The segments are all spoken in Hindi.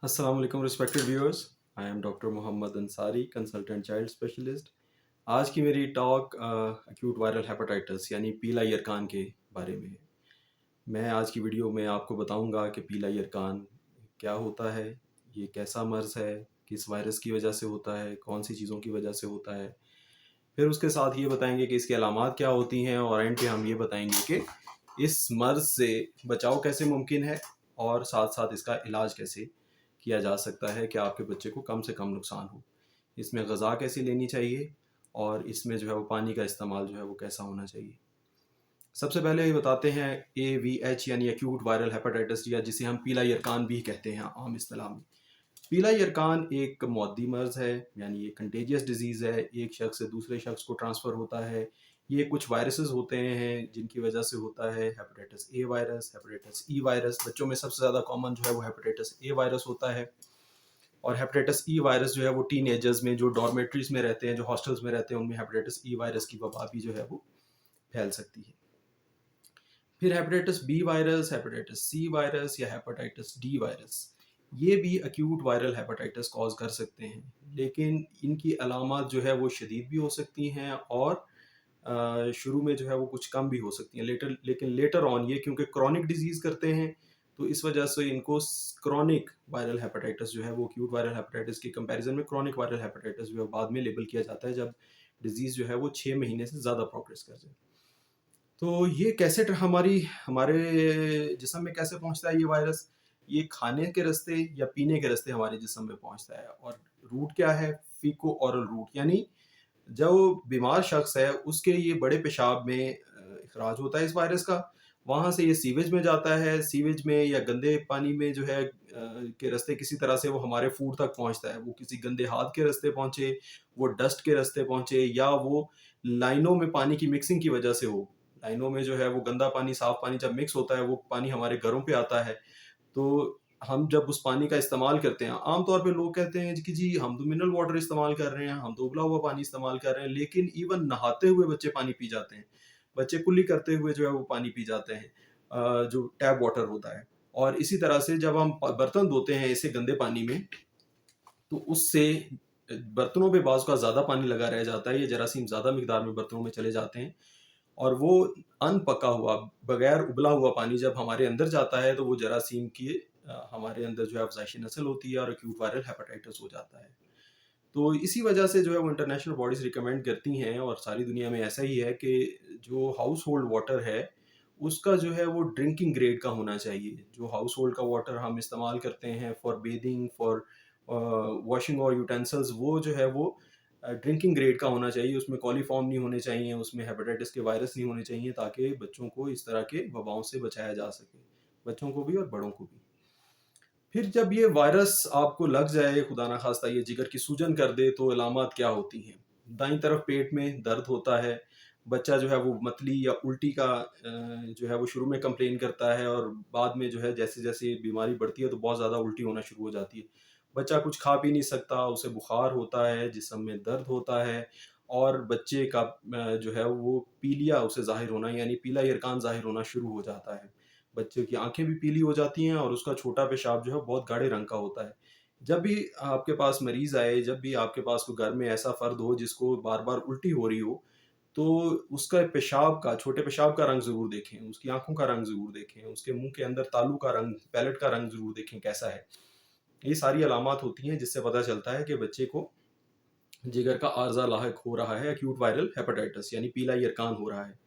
अस्सलाम वालेकुम respected viewers. I am doctor Mohammad Ansari, consultant child specialist. आज की मेरी टॉक एक्यूट वायरल हेपेटाइटिस यानी पीला यरकान के बारे में है। मैं आज की वीडियो में आपको बताऊंगा कि पीला यरकान क्या होता है, ये कैसा मर्ज़ है, किस वायरस की वजह से होता है, कौन सी चीज़ों की वजह से होता है। फिर उसके साथ ये बताएंगे कि इसकी अलामात क्या होती हैं और एंड पे हम ये बताएंगे कि इस मर्ज़ से बचाव कैसे मुमकिन है और साथ साथ इसका इलाज कैसे किया जा सकता है कि आपके बच्चे को कम से कम नुकसान हो। इसमें ग़िज़ा कैसी लेनी चाहिए और इसमें जो है वो पानी का इस्तेमाल जो है वो कैसा होना चाहिए। सबसे पहले ये बताते हैं AVH यानी एक्यूट वायरल हेपेटाइटिस या जिसे हम पीला यरकान भी कहते हैं आम इस्तिलाह में। पीला यरकान एक मौदी मर्ज़ है, यानी ये कंटेजियस डिजीज़ है, एक शख्स से दूसरे शख्स को ट्रांसफ़र होता है। ये कुछ वायरसेस होते हैं जिनकी वजह से होता है। Hepatitis A virus, hepatitis E virus, बच्चों में सबसे ज़्यादा कॉमन जो है वो हेपेटाइटिस ए वायरस होता है। और हेपेटाइटिस ई वायरस जो है वो टीनेजर्स में जो डॉर्मेट्रीज में रहते हैं, जो हॉस्टल्स में रहते हैं, उनमें हेपेटाइटिस ई वायरस की वबा भी जो है वो फैल सकती है। फिर hepatitis B virus, hepatitis C virus या हेपेटाइटिस डी वायरस, ये भी एक्यूट वायरल हेपेटाइटिस कॉज कर सकते हैं, लेकिन इनकी अलामत जो है वो शदीद भी हो सकती हैं और शुरू में जो है वो कुछ कम भी हो सकती हैं। लेकिन लेटर ऑन ये क्योंकि क्रॉनिक डिजीज़ करते हैं, तो इस वजह से इनको क्रॉनिक वायरल हेपेटाइटिस जो है वो एक्यूट वायरल हेपेटाइटिस के कंपैरिजन में क्रॉनिक वायरल हेपेटाइटिस जो है बाद में लेबल किया जाता है, जब डिजीज़ जो है वो 6 महीने से ज़्यादा प्रोग्रेस कर जाए। तो ये कैसे हमारी हमारे जिस्म में कैसे पहुंचता है ये वायरस? ये खाने के रास्ते या पीने के रास्ते हमारे जिस्म में पहुंचता है। और रूट क्या है? फीको ओरल रूट, यानी जो बीमार शख्स है उसके ये बड़े पेशाब में इखराज होता है इस वायरस का। वहाँ से ये सीवेज में जाता है, सीवेज में या गंदे पानी में जो है के रास्ते किसी तरह से वो हमारे फूड तक पहुँचता है। वो किसी गंदे हाथ के रास्ते पहुँचे, वो डस्ट के रास्ते पहुँचे, या वो लाइनों में पानी की मिक्सिंग की वजह से हो। लाइनों में जो है वो गंदा पानी, साफ पानी जब मिक्स होता है, वो पानी हमारे घरों पे आता है। तो हम जब उस पानी का इस्तेमाल करते हैं, आम तौर पे लोग कहते हैं कि जी हम तो मिनरल वाटर इस्तेमाल कर रहे हैं, हम तो उबला हुआ पानी इस्तेमाल कर रहे हैं, लेकिन इवन नहाते हुए बच्चे पानी पी जाते हैं। बच्चे कुल्ली करते हुए जो है वो पानी पी जाते हैं, जो टैप वाटर होता है। और इसी तरह से जब हम बर्तन धोते हैं ऐसे गंदे पानी में, तो उससे बर्तनों पे बाज़ का ज़्यादा पानी लगा रह जाता है, ये जरासीम ज़्यादा मिकदार में बर्तनों में चले जाते हैं। और वो अनपका हुआ, बगैर उबला हुआ पानी जब हमारे अंदर जाता है, तो वो जरासीम की हमारे अंदर जो है अफ़ज़ाइश नस्ल होती है और एक्यूट वायरल हेपेटाइटिस हो जाता है। तो इसी वजह से जो है वो इंटरनेशनल बॉडीज़ रिकमेंड करती हैं, और सारी दुनिया में ऐसा ही है कि जो हाउस होल्ड वाटर है, उसका जो है वो ड्रिंकिंग ग्रेड का होना चाहिए। जो हाउस होल्ड का वाटर हम इस्तेमाल करते हैं फॉर बेथिंग, फॉर वॉशिंग और यूटेंसिल्स, वो जो है वो ड्रिंकिंग ग्रेड का होना चाहिए। उसमें कॉलीफॉर्म नहीं होने चाहिए, उसमें हेपेटाइटिस के वायरस नहीं होने चाहिए, ताकि बच्चों को इस तरह के वबाओं से बचाया जा सके, बच्चों को भी और बड़ों को भी। फिर जब ये वायरस आपको लग जाए, खुदा ना खास्ता ये जिगर की सूजन कर दे, तो अलामत क्या होती हैं? दाईं तरफ पेट में दर्द होता है, बच्चा जो है वो मतली या उल्टी का जो है वो शुरू में कंप्लेन करता है, और बाद में जो है जैसे-जैसे बीमारी बढ़ती है तो बहुत ज़्यादा उल्टी होना शुरू हो जाती है। बच्चा कुछ खा पी नहीं सकता, उसे बुखार होता है, जिस्म में दर्द होता है, और बच्चे का जो है वो पीलिया उसे ज़ाहिर होना, यानी पीला यरकान ज़ाहिर होना शुरू हो जाता है। बच्चे की आँखें भी पीली हो जाती हैं और उसका छोटा पेशाब जो है बहुत गाढ़े रंग का होता है। जब भी आपके पास मरीज़ आए, जब भी आपके पास कोई घर में ऐसा फ़र्द हो जिसको बार-बार उल्टी हो रही हो, तो उसका पेशाब का, छोटे पेशाब का रंग ज़रूर देखें, उसकी आँखों का रंग ज़रूर देखें, उसके मुँह के अंदर तालू का रंग, पैलेट का रंग ज़रूर देखें कैसा है। ये सारी अलामत होती हैं जिससे पता चलता है कि बच्चे को जिगर का आर्ज़ा लाहिक हो रहा है, एक्यूट वायरल हेपेटाइटिस यानी पीला यरकान हो रहा है।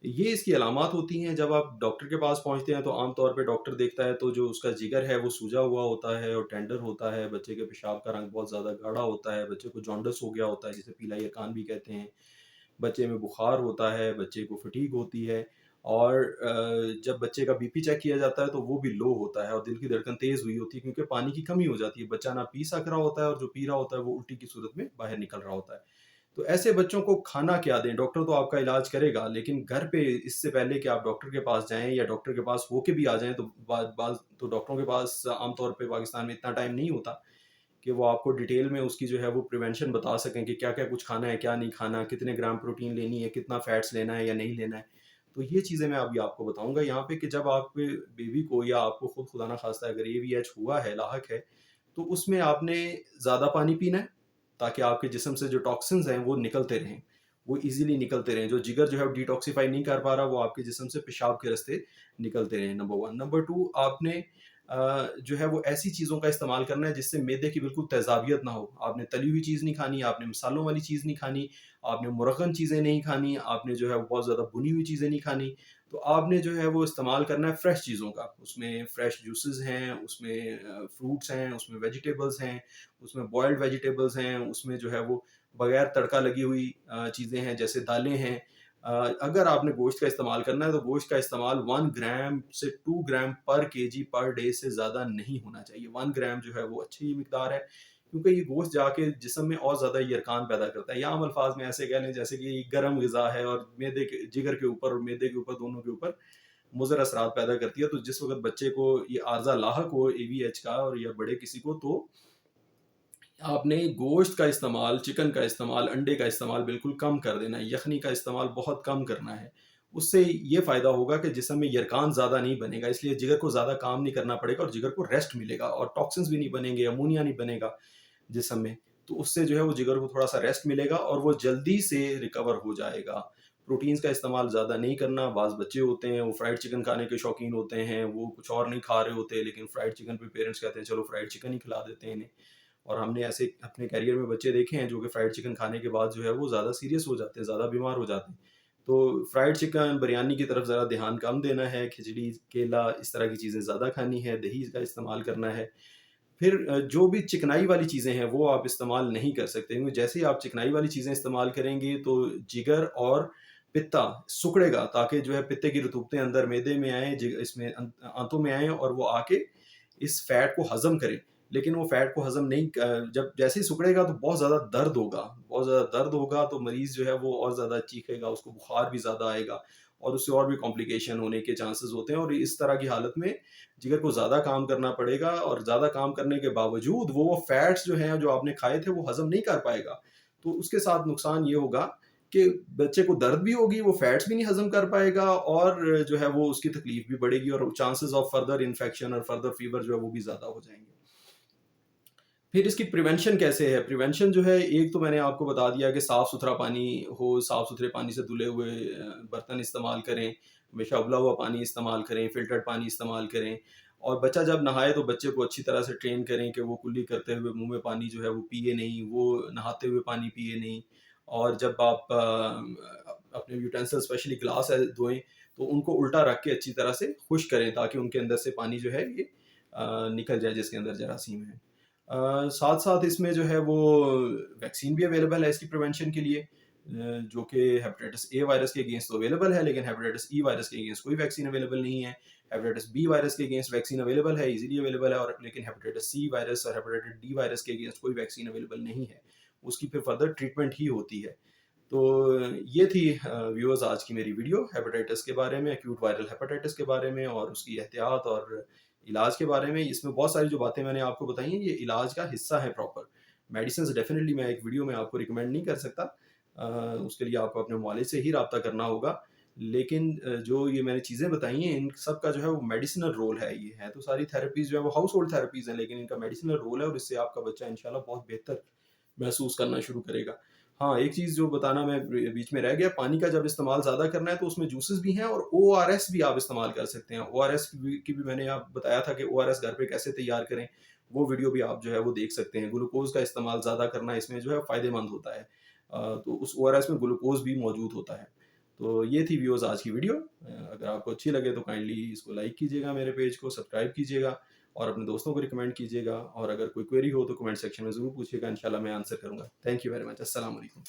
ये इसकी अलामत होती हैं। जब आप डॉक्टर के पास पहुँचते हैं तो आम तौर पे डॉक्टर देखता है तो जो उसका जिगर है वो सूजा हुआ होता है और टेंडर होता है, बच्चे के पेशाब का रंग बहुत ज़्यादा गाढ़ा होता है, बच्चे को जॉन्डिस हो गया होता है जिसे पीला यरकान भी कहते हैं। बच्चे में बुखार होता है, बच्चे को फटीग होती है, और जब बच्चे का बीपी चेक किया जाता है तो वो भी लो होता है और दिल की धड़कन तेज़ हुई होती है, क्योंकि पानी की कमी हो जाती है। बच्चा ना पी सक रहा होता है और जो पी रहा होता है वो उल्टी की सूरत में बाहर निकल रहा होता है। तो ऐसे बच्चों को खाना क्या दें? डॉक्टर तो आपका इलाज करेगा, लेकिन घर पे इससे पहले कि आप डॉक्टर के पास जाएँ या डॉक्टर के पास होके भी आ जाएँ, तो बाज़ तो डॉक्टरों के पास आम तौर पे पाकिस्तान में इतना टाइम नहीं होता कि वो आपको डिटेल में उसकी जो है वो प्रिवेंशन बता सकें कि क्या-क्या कुछ खाना है, क्या नहीं खाना, कितने ग्राम प्रोटीन लेनी है, कितना फैट्स लेना है या नहीं लेना है। तो ये चीज़ें मैं अभी आपको बताऊँगा यहाँ पे कि जब आप बेबी को या आपको खुद खुदा ना ख़ास्ता अगर AVH हुआ है, लाहक है, तो उसमें आपने ज़्यादा पानी पीना है, ताकि आपके जिस्म से जो टॉक्सिन्स हैं वो निकलते रहें, वो ईज़िली निकलते रहें। जो जिगर जो है वो डिटॉक्सिफ़ाई नहीं कर पा रहा, वो आपके जिस्म से पेशाब के रास्ते निकलते रहें, नंबर 1। नंबर 2, आपने जो है वो ऐसी चीज़ों का इस्तेमाल करना है जिससे मैदे की बिल्कुल तेज़ाबियत ना हो। आपने तली हुई चीज़ नहीं खानी, आपने मसालों वाली चीज़ नहीं खानी, आपने मुरग़्ग़न चीज़ें नहीं खानी, आपने जो है बहुत ज़्यादा भुनी हुई चीज़ें नहीं खानी। तो आपने जो है वो इस्तेमाल करना है फ्रेश चीज़ों का। उसमें फ्रेश जूसेस हैं, उसमें फ्रूट्स हैं, उसमें वेजिटेबल्स हैं, उसमें बॉइल्ड वेजिटेबल्स हैं, उसमें जो है वो बगैर तड़का लगी हुई चीज़ें हैं, जैसे दालें हैं। अगर आपने गोश्त का इस्तेमाल करना है तो गोश्त का इस्तेमाल 1 ग्राम से 2 ग्राम पर केजी पर डे से ज़्यादा नहीं होना चाहिए। 1 ग्राम जो है वो अच्छी मिकदार है, क्योंकि ये गोश्त जाके जिस्म में और ज़्यादा यरकान पैदा करता है, या आम अल्फाज में ऐसे कह लें जैसे कि गर्म ग़िज़ा है और मैदे के जिगर के ऊपर और मैदे के ऊपर, दोनों के ऊपर मुज़र असरात पैदा करती है। तो जिस वक़्त बच्चे को ये आर्ज़ा लाहक हो AVH का और या बड़े किसी को, तो आपने गोश्त का इस्तेमाल, चिकन का इस्तेमाल, अंडे का इस्तेमाल बिल्कुल कम कर देना है, यखनी का इस्तेमाल बहुत कम करना है। उससे ये फ़ायदा होगा कि जिस्म में यरकान ज़्यादा नहीं बनेगा, इसलिए जिगर को ज़्यादा काम नहीं करना पड़ेगा और जिगर को रेस्ट मिलेगा और टॉक्सिन्स भी नहीं बनेंगे, अमोनिया नहीं बनेगा जिस्म में। तो उससे जो है वो जिगर को थोड़ा-सा रेस्ट मिलेगा और वो जल्दी से रिकवर हो जाएगा। प्रोटीन्स का इस्तेमाल ज़्यादा नहीं करना। बाज़ बच्चे होते हैं, वो फ्राइड चिकन खाने के शौकीन होते हैं, वो कुछ और नहीं खा रहे होते, लेकिन फ्राइड चिकन पे पेरेंट्स कहते हैं चलो फ्राइड चिकन ही खिला देते हैं इन्हें। और हमने ऐसे अपने करियर में बच्चे देखे हैं जो कि फ्राइड चिकन खाने के बाद जो है वो ज़्यादा सीरियस हो जाते हैं, ज़्यादा बीमार हो जाते हैं। तो फ्राइड चिकन, बिरयानी की तरफ ज़रा ध्यान कम देना है, खिचड़ी, केला, इस तरह की चीज़ें ज़्यादा खानी है, दही का इस्तेमाल करना है। फिर जो भी चिकनाई वाली चीज़ें हैं वो आप इस्तेमाल नहीं कर सकते, क्योंकि जैसे ही आप चिकनाई वाली चीज़ें इस्तेमाल करेंगे तो जिगर और पित्ता सिकुड़ेगा, ताकि जो है पित्ते की रतूबतें अंदर मैदे में आएँ, इसमें आंतों में आएँ और वो आके इस फैट को हज़म करें। लेकिन वो फैट को हज़म नहीं जब जैसे ही सिकुड़ेगा तो बहुत ज़्यादा दर्द होगा, बहुत ज़्यादा दर्द होगा, तो मरीज़ जो है वो और ज़्यादा चीखेगा, उसको बुखार भी ज़्यादा आएगा और उससे और भी कॉम्प्लिकेशन होने के चांसेस होते हैं। और इस तरह की हालत में जिगर को ज़्यादा काम करना पड़ेगा और ज़्यादा काम करने के बावजूद वो फैट्स जो हैं जो आपने खाए थे वो हज़म नहीं कर पाएगा। तो उसके साथ नुकसान ये होगा कि बच्चे को दर्द भी होगी, वो फैट्स भी नहीं हज़म कर पाएगा और जो है वो उसकी तकलीफ भी बढ़ेगी और चांसेस ऑफ फर्दर इन्फेक्शन और फर्दर फीवर जो है वो भी ज़्यादा हो जाएँगे। फिर इसकी प्रिवेंशन कैसे है? प्रिवेंशन जो है, एक तो मैंने आपको बता दिया कि साफ़-सुथरा पानी हो, साफ़-सुथरे पानी से धुले हुए बर्तन इस्तेमाल करें, हमेशा उबला हुआ पानी इस्तेमाल करें, फ़िल्टर्ड पानी इस्तेमाल करें और बच्चा जब नहाए तो बच्चे को अच्छी तरह से ट्रेन करें कि वो कुल्ली करते हुए मुँह में पानी जो है वो पिए नहीं, वो नहाते हुए पानी पिए नहीं। और जब आप अपने यूटेंसिल स्पेशली ग्लास है धोएँ, तो उनको उल्टा रख के अच्छी तरह से खुश्क करें, ताकि उनके अंदर से पानी जो है ये निकल जाए जिसके अंदर जरासीम है। साथ-साथ इसमें जो है वो वैक्सीन भी अवेलेबल है इसकी प्रिवेंशन के लिए, जो कि हेपेटाइटिस ए वायरस के अगेंस्ट तो अवेलेबल है, लेकिन हेपेटाइटिस ई वायरस के अगेंस्ट कोई वैक्सीन अवेलेबल नहीं है। हेपेटाइटिस बी वायरस के अगेंस्ट वैक्सीन अवेलेबल है, ईज़िली अवेलेबल है, और लेकिन हेपेटाइटिस सी वायरस और हेपेटाइटिस डी वायरस के अगेंस्ट कोई वैक्सीन अवेलेबल नहीं है। उसकी फिर फर्दर ट्रीटमेंट ही होती है। तो ये थी व्यूअर्स आज की मेरी वीडियो हेपेटाइटिस के बारे में, एक्यूट वायरल हेपेटाइटिस के बारे में और उसकी एहतियात और इलाज के बारे में। इसमें बहुत सारी जो बातें मैंने आपको बताई हैं, ये इलाज का हिस्सा है प्रॉपर। मेडिसिन्स डेफ़िनिटली मैं एक वीडियो में आपको रिकमेंड नहीं कर सकता। उसके लिए आपको अपने मुआलिज से ही राब्ता करना होगा। लेकिन जो ये मैंने चीज़ें बताई हैं, इन सब का जो है वो मेडिसिनल रोल है। ये है तो सारी थेरेपीज़ जो है वो हाउस होल्ड थेरेपीज़ हैं, लेकिन इनका मेडिसिनल रोल है और इससे आपका बच्चा इंशाल्लाह बहुत बेहतर महसूस करना शुरू करेगा। हाँ, एक चीज़ जो बताना मैं बीच में रह गया, पानी का जब इस्तेमाल ज़्यादा करना है तो उसमें जूसेस भी हैं और ओआरएस भी आप इस्तेमाल कर सकते हैं। ओआरएस की भी मैंने आप बताया था कि ओआरएस घर पे कैसे तैयार करें, वो वीडियो भी आप जो है वो देख सकते हैं। ग्लूकोज़ का इस्तेमाल ज़्यादा करना इसमें जो है फ़ायदेमंद होता है। तो उस ओआरएस में ग्लूकोज़ भी मौजूद होता है। तो ये थी व्यूअर्स आज की वीडियो। अगर आपको अच्छी लगे तो काइंडली इसको लाइक कीजिएगा, मेरे पेज को सब्सक्राइब कीजिएगा और अपने दोस्तों को रिकमेंड कीजिएगा, और अगर कोई क्वेरी हो तो कमेंट सेक्शन में ज़रूर पूछिएगा, इंशाल्लाह मैं आंसर करूँगा। Thank you very much. अस्सलाम वालेकुम।